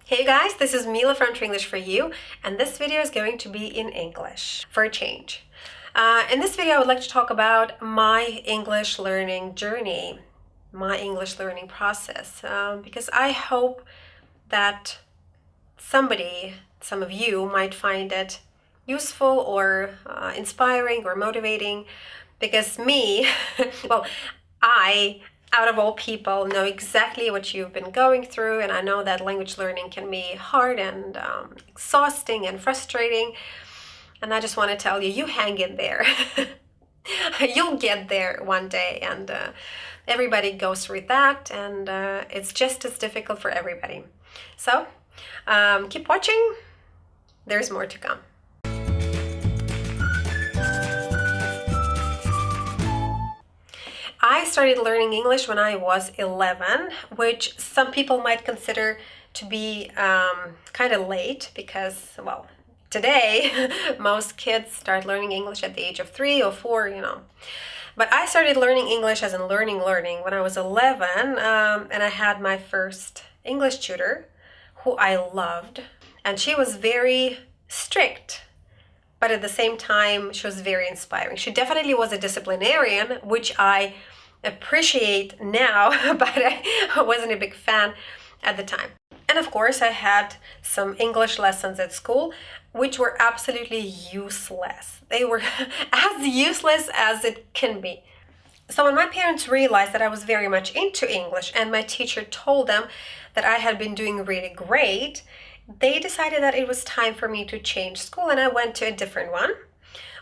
Hey guys, this is Mila from English for You, and this video is going to be in English for a change. In this video, I would like to talk about my English learning journey, my English learning process, because I hope that some of you might find it useful or inspiring or motivating, because me, well, I out of all people know exactly what you've been going through, and I know that language learning can be hard and exhausting and frustrating, and I just want to tell you, you hang in there. You'll get there one day, and everybody goes through that, and it's just as difficult for everybody. So keep watching, there's more to come. I started learning English when I was 11, which some people might consider to be kind of late because, well, today most kids start learning English at the age of 3 or 4, you know. But I started learning English as in learning when I was 11, and I had my first English tutor who I loved, and she was very strict. But at the same time, she was very inspiring. She definitely was a disciplinarian, which I appreciate now, but I wasn't a big fan at the time. And of course, I had some English lessons at school, which were absolutely useless. They were as useless as it can be. So when my parents realized that I was very much into English and my teacher told them that I had been doing really great, they decided that it was time for me to change school, and I went to a different one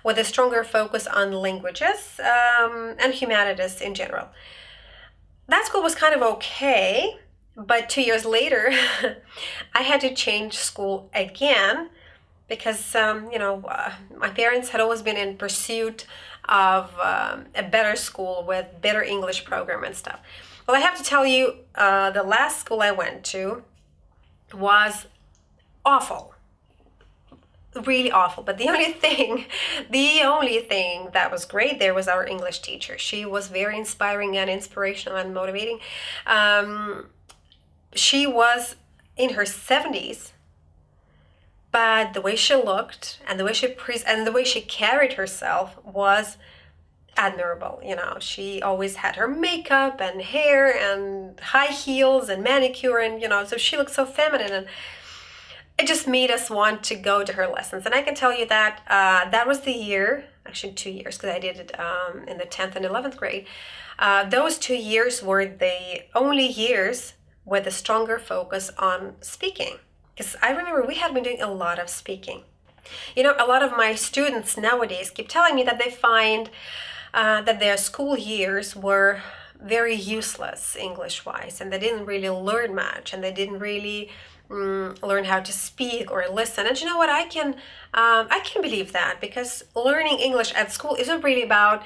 with a stronger focus on languages and humanities in general. That school was kind of okay, but 2 years later, I had to change school again because, my parents had always been in pursuit of a better school with better English program and stuff. Well, I have to tell you, the last school I went to was awful, really awful. But the only thing that was great there was our English teacher. She was very inspiring and inspirational and motivating. She was in her 70s, but the way she looked and the way she carried herself was admirable. You know, she always had her makeup and hair and high heels and manicure, and so she looked so feminine, and it just made us want to go to her lessons. And I can tell you that that was the year, actually 2 years, because I did it in the 10th and 11th grade. Those 2 years were the only years with a stronger focus on speaking, because I remember we had been doing a lot of speaking. A lot of my students nowadays keep telling me that they find that their school years were very useless English-wise, and they didn't really learn much, and they didn't really learn how to speak or listen. And you know what? I can believe that, because learning English at school isn't really about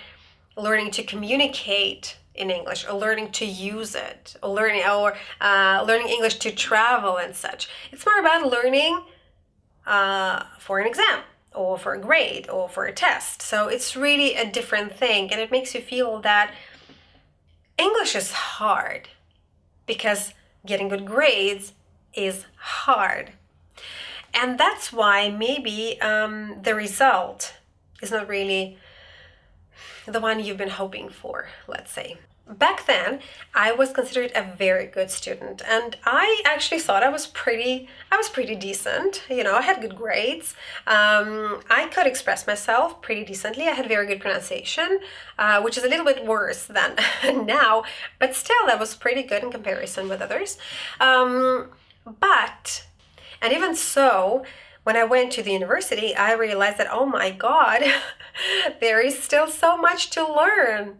learning to communicate in English or learning to use it or learning English to travel and such. It's more about learning for an exam or for a grade or for a test. So it's really a different thing, and it makes you feel that English is hard because getting good grades is hard. And that's why maybe the result is not really the one you've been hoping for, let's say. Back then, I was considered a very good student, and I actually thought I was pretty decent. I had good grades. I could express myself pretty decently. I had very good pronunciation, which is a little bit worse than now, but still that was pretty good in comparison with others. And even so, when I went to the university, I realized that, oh my God, there is still so much to learn.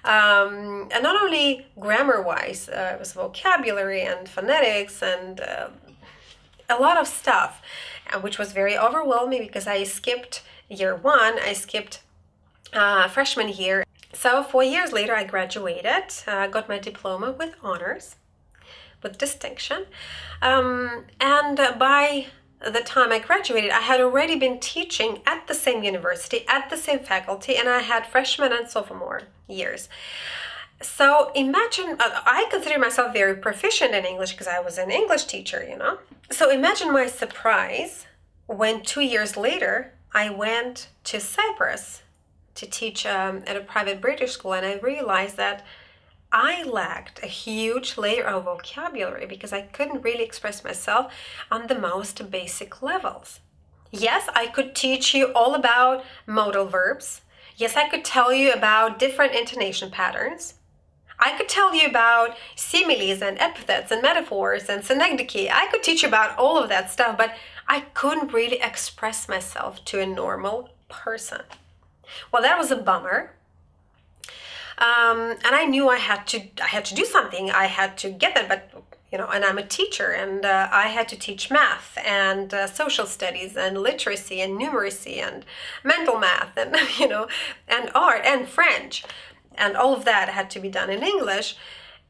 And not only grammar-wise, it was vocabulary and phonetics and a lot of stuff, which was very overwhelming because I skipped year 1, I skipped freshman year. So 4 years later, I graduated, got my diploma with honors, with distinction. And by the time I graduated, I had already been teaching at the same university, at the same faculty, and I had freshman and sophomore years. So imagine, I consider myself very proficient in English because I was an English teacher, So imagine my surprise when 2 years later I went to Cyprus to teach at a private British school, and I realized that I lacked a huge layer of vocabulary because I couldn't really express myself on the most basic levels. Yes, I could teach you all about modal verbs. Yes, I could tell you about different intonation patterns. I could tell you about similes and epithets and metaphors and synecdoche. I could teach you about all of that stuff, but I couldn't really express myself to a normal person. Well, that was a bummer. And I knew I had to do something. I had to get that, but and I'm a teacher, and I had to teach math and social studies and literacy and numeracy and mental math and and art and French, and all of that had to be done in English,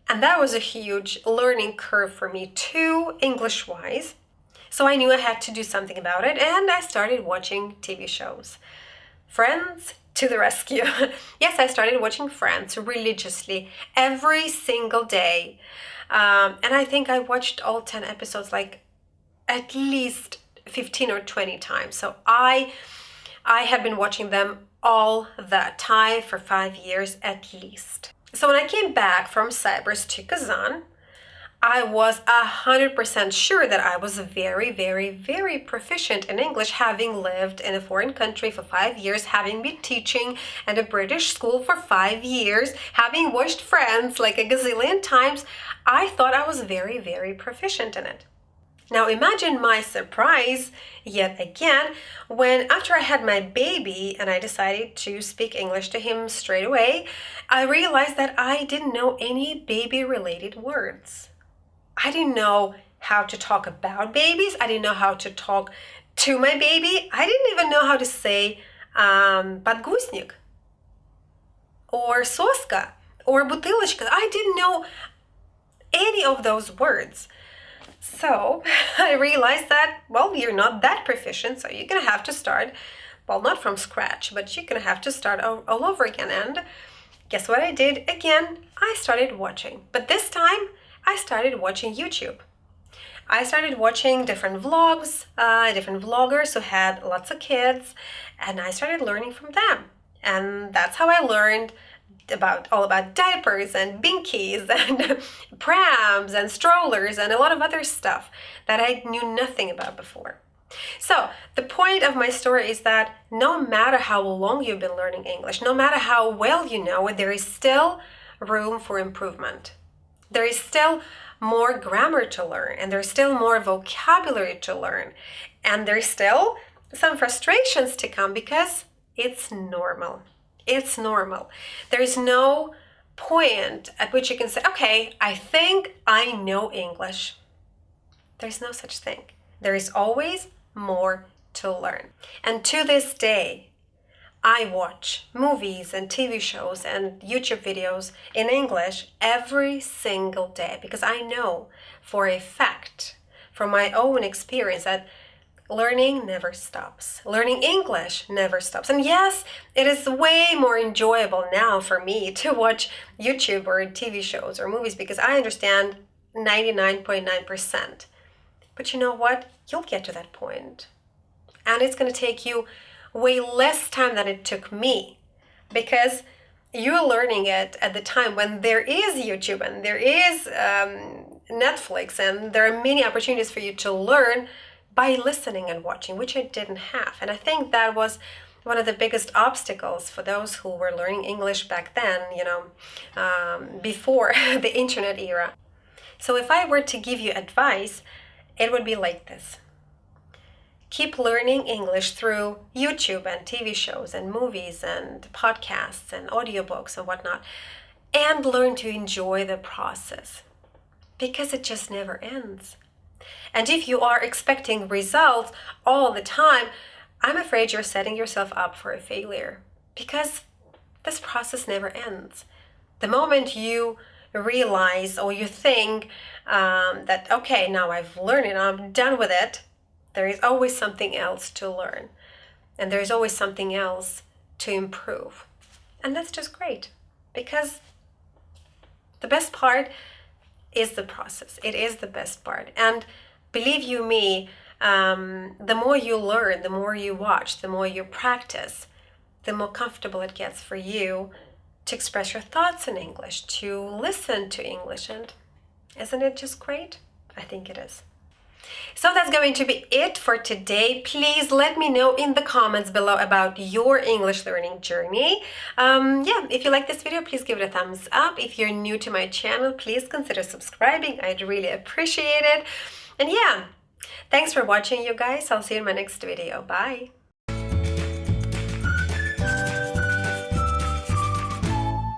and that was a huge learning curve for me too, English-wise. So I knew I had to do something about it, and I started watching TV shows. Friends to the rescue. Yes, I started watching Friends religiously every single day. And I think I watched all 10 episodes like at least 15 or 20 times. So I had been watching them all the time for 5 years at least. So when I came back from Cyprus to Kazan, I was 100% sure that I was very, very, very proficient in English, having lived in a foreign country for 5 years, having been teaching at a British school for 5 years, having watched Friends like a gazillion times. I thought I was very, very proficient in it. Now imagine my surprise yet again when, after I had my baby and I decided to speak English to him straight away, I realized that I didn't know any baby-related words. I didn't know how to talk about babies. I didn't know how to talk to my baby. I didn't even know how to say подгузник or соска or бутылочка. I didn't know any of those words. So I realized that, well, you're not that proficient, so you're going to have to start, well, not from scratch, but you're going to have to start all over again. And guess what I did again? I started watching. But this time, I started watching YouTube. I started watching different vlogs, different vloggers who had lots of kids, and I started learning from them. And that's how I learned all about diapers and binkies and prams and strollers and a lot of other stuff that I knew nothing about before. So the point of my story is that no matter how long you've been learning English, no matter how well you know it, there is still room for improvement. There is still more grammar to learn, and there's still more vocabulary to learn, and there's still some frustrations to come because it's normal. It's normal. There is no point at which you can say, okay, I think I know English. There's no such thing. There is always more to learn. And to this day, I watch movies and TV shows and YouTube videos in English every single day because I know for a fact, from my own experience, that learning never stops. Learning English never stops. And yes, it is way more enjoyable now for me to watch YouTube or TV shows or movies because I understand 99.9%. But you know what? You'll get to that point. And it's going to take you way less time than it took me because you're learning it at the time when there is YouTube and there is Netflix and there are many opportunities for you to learn by listening and watching, which I didn't have. And I think that was one of the biggest obstacles for those who were learning English back then, before the internet era. So if I were to give you advice, it would be like this. Keep learning English through YouTube and TV shows and movies and podcasts and audiobooks and whatnot, and learn to enjoy the process because it just never ends. And if you are expecting results all the time, I'm afraid you're setting yourself up for a failure because this process never ends. The moment you realize or you think that, okay, now I've learned it, I'm done with it, there is always something else to learn, and there's always something else to improve. And that's just great because the best part is the process. It is the best part. And believe you me, the more you learn, the more you watch, the more you practice, the more comfortable it gets for you to express your thoughts in English, to listen to English. And isn't it just great? I think it is. So that's going to be it for today. Please let me know in the comments below about your English learning journey. If you like this video, please give it a thumbs up. If you're new to my channel, please consider subscribing. I'd really appreciate it. And yeah, thanks for watching, you guys. I'll see you in my next video. Bye.